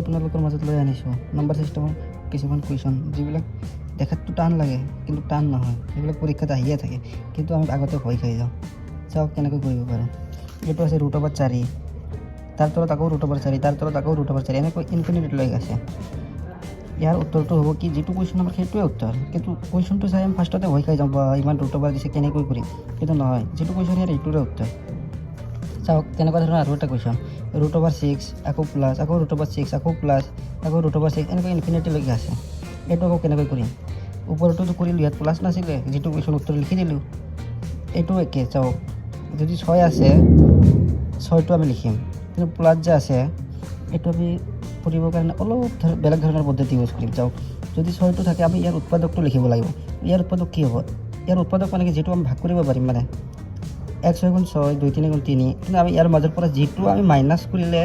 আপোনালোকৰ মাজত লৈ আনিছোঁ নম্বৰ ছিষ্টেমৰ কিছুমান কুৱেশ্যন যিবিলাক দেখাততো টান লাগে কিন্তু টান নহয়, সেইবিলাক পৰীক্ষাত আহিয়ে থাকে কিন্তু আমি আগতে ভয় খাই যাওঁ। চাওক কেনেকৈ কৰিব পাৰোঁ। এইটো আছে √4, তাৰ তলত আকৌ √4, তাৰ তলত আকৌ √4, এনেকৈ ইনফিনিটিলৈ আছে। ইয়াৰ উত্তৰটো হ'ব কি, যিটো কুৱেশ্যন আমাৰ সেইটোৱে উত্তৰ, কিন্তু কুৱেশ্যনটো চাই আমি ফাৰ্ষ্টতে ভয় খাই যাওঁ বা ইমান √4 দিছে কেনেকৈ কৰিম, কিন্তু নহয়, যিটো কুৱেশ্যন ইয়াৰ এইটোৰে উত্তৰ। চাওক তেনেকুৱা ধৰণৰ আৰু এটা কুৱেশ্যন √6 আকৌ প্লাছ আকৌ √6 আকৌ প্লাছ আকৌ √6 এনেকৈ ইনফিনিটিলৈকে আছে। এইটো আকৌ কেনেকৈ কৰিম, ওপৰতো কৰিলোঁ, ইয়াত প্লাছ নাছিলে, যিটো কুৱেশ্যন উত্তৰ লিখি দিলোঁ। এইটো একে, চাওক যদি 6 আছে 6টো আমি লিখিম, কিন্তু প্লাছ যে আছে এইটো আমি কৰিবৰ কাৰণে অলপ বেলেগ ধৰণৰ পদ্ধতি ইউজ কৰিম। চাওক যদি 6টো থাকে আমি ইয়াৰ উৎপাদকটো লিখিব লাগিব। ইয়াৰ উৎপাদক কি হ'ব, ইয়াৰ উৎপাদক মানে কি, যিটো আমি ভাগ কৰিব পাৰিম, মানে 1 6 × 6 2 3 × 3, কিন্তু আমি ইয়াৰ মাজৰ পৰা যিটো আমি মাইনাছ কৰিলে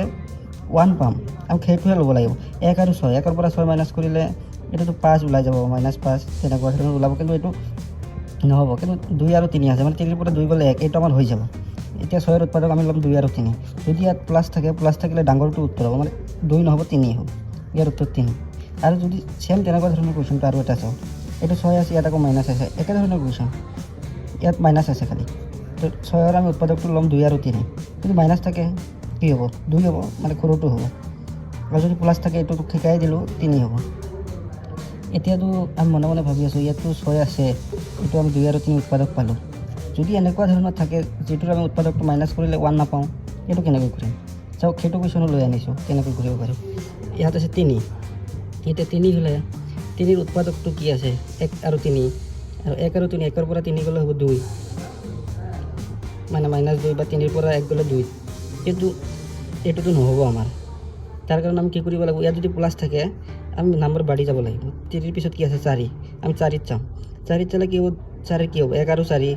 1 পাম, আমি সেইটোহে ল'ব লাগিব। 1 আৰু 6, 1ৰ পৰা 6 মাইনাছ কৰিলে এইটোতো 5 ওলাই যাব, -5 তেনেকুৱা ধৰণৰ ওলাব, কিন্তু এইটো নহ'ব। কিন্তু 2 আৰু 3 আছে, মানে 3ৰ পৰা 2 গ'লে 1, এইটো আমাৰ হৈ যাব। এতিয়া 6ৰ উৎপাদক আমি ল'ম 2 আৰু 3। যদি ইয়াত প্লাছ থাকে, প্লাছ থাকিলে ডাঙৰটো উত্তৰ হ'ব, মানে 2 নহ'ব 3 হ'ব, ইয়াৰ উত্তৰ 3। আৰু যদি চেম তেনেকুৱা ধৰণৰ কুৱেশ্যনটো আৰু এটা চাওঁ, এইটো 6 আছে, ইয়াত আকৌ মাইনাছ আছে, একেধৰণৰ কুৱেশ্যন, ইয়াত মাইনাছ আছে খালি, তো 6ৰ আমি উৎপাদকটো ল'ম 2 আৰু 3, যদি মাইনাছ থাকে কি হ'ব, 2 হ'ব, মানে সৰুটো হ'ব, আৰু যদি প্লাছ থাকে এইটো শিকাই দিলোঁ 3 হ'ব। এতিয়াতো আমি মনে মনে ভাবি আছোঁ ইয়াততো 6 আছে, এইটো আমি 2 আৰু 3 উৎপাদক পালোঁ। যদি এনেকুৱা ধৰণৰ থাকে যিটোৰ আমি উৎপাদকটো মাইনাছ কৰিলে 1 নাপাওঁ, এইটো কেনেকৈ কৰিম। চাওক সেইটো কুৱেশ্যনো লৈ আনিছোঁ, কেনেকৈ কৰিব পাৰোঁ। ইয়াত আছে 3, এতিয়া 3 হ'লে 3ৰ উৎপাদকটো কি আছে, 1 আৰু 3, আৰু 1 আৰু 3, 1ৰ পৰা 3 গ'লে হ'ব 2, মানে -2, বা 3ৰ পৰা 1 গ'লে 2, কিন্তু এইটোতো নহ'ব আমাৰ। তাৰ কাৰণে আমি কি কৰিব লাগিব, ইয়াত যদি প্লাছ থাকে আমি নম্বৰ বাঢ়ি যাব লাগিব। 3ৰ পিছত কি আছে 4, আমি 4ত চাওঁ, 4ত চালে কি হ'ব, 4 কি হ'ব 1 আৰু 4,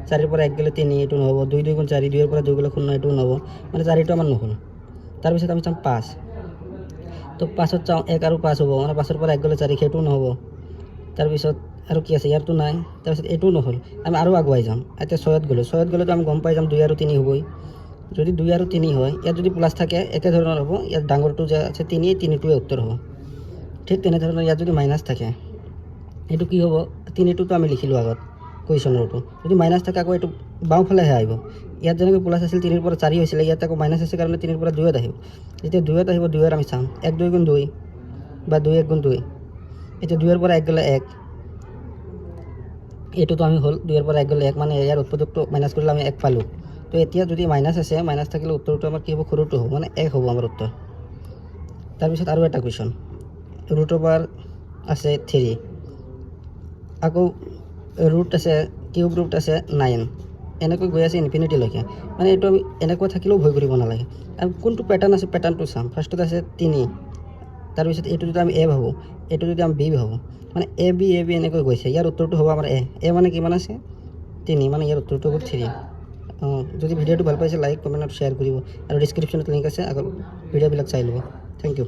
4ৰ পৰা 1 গ'লে 3, এইটো নহ'ব, 2 2 × 4, 2ৰ পৰা 2 গ'লে 0, এইটোও নহ'ব, মানে 4টো আমাৰ নহ'ল। তাৰপিছত আমি চাম 5, তো 5ত চাওঁ 1 আৰু 5 হ'ব, মানে 5ৰ পৰা 1 গ'লে 4, সেইটোও নহ'ব। তাৰপিছত আৰু কি আছে, ইয়াৰতো নাই, তাৰপিছত এইটোও নহ'ল, আমি আৰু আগুৱাই যাম। এতিয়া 6ত গ'লেতো আমি গম পাই যাম 2 আৰু 3 হ'বই। যদি 2 আৰু 3 হয়, ইয়াত যদি প্লাছ থাকে একেধৰণৰ হ'ব, ইয়াত ডাঙৰটো যে আছে 3টোৱে উত্তৰ হ'ব। ঠিক তেনেধৰণৰ ইয়াত যদি মাইনাছ থাকে এইটো কি হ'ব, 3টোতো আমি লিখিলোঁ আগত কুৱেশ্যনৰটো, যদি মাইনাছ থাকে আকৌ এইটো বাওঁফালেহে আহিব। ইয়াত যেনেকৈ প্লাছ আছিল 3ৰ পৰা 4 হৈছিলে, ইয়াত আকৌ মাইনাছ আছে কাৰণে 3ৰ পৰা 2ত আহিব। যেতিয়া 2ত আহিব, 2ৰ আমি চাম 1 2 × 2 বা 2 1 × 2, এতিয়া 2ৰ পৰা 1 গ'লে 1, এইটোতো আমি হ'ল 2ৰ পৰা 1 গ'লে 1, মানে ইয়াৰ উৎপাদকটো মাইনাছ কৰিলে আমি 1 পালোঁ। তো এতিয়া যদি মাইনাছ আছে, মাইনাছ থাকিলে উত্তৰটো আমাৰ কি হ'ব, সৰুটো হ'ব, মানে 1 হ'ব আমাৰ উত্তৰ। তাৰপিছত আৰু এটা কুৱেশ্যন √, আছে 3, আকৌ ৰুট আছে, কিউব ৰুট আছে 9, এনেকৈ গৈ আছে ইনফিনিটিলৈকে। মানে এইটো আমি এনেকুৱা থাকিলেও ভয় কৰিব নালাগে। আৰু কোনটো পেটাৰ্ণ আছে, পেটাৰ্ণটো চাম। ফাৰ্ষ্টত আছে 3, তাৰপিছত এইটো যদি আমি A ভাবোঁ, এইটো যদি আমি B ভাবোঁ, মানে A B এনেকৈ গৈছে, ইয়াৰ উত্তৰটো হ'ব আমাৰ A মানে কিমান আছে 3, মানে ইয়াৰ উত্তৰটো হ'ব 3। যদি ভিডিঅ'টো ভাল পাইছে লাইক কমেণ্ট আৰু শ্বেয়াৰ কৰিব, আৰু ডিছক্ৰিপশ্যনত লিংক আছে, আগৰ ভিডিঅ'বিলাক চাই ল'ব। Thank U.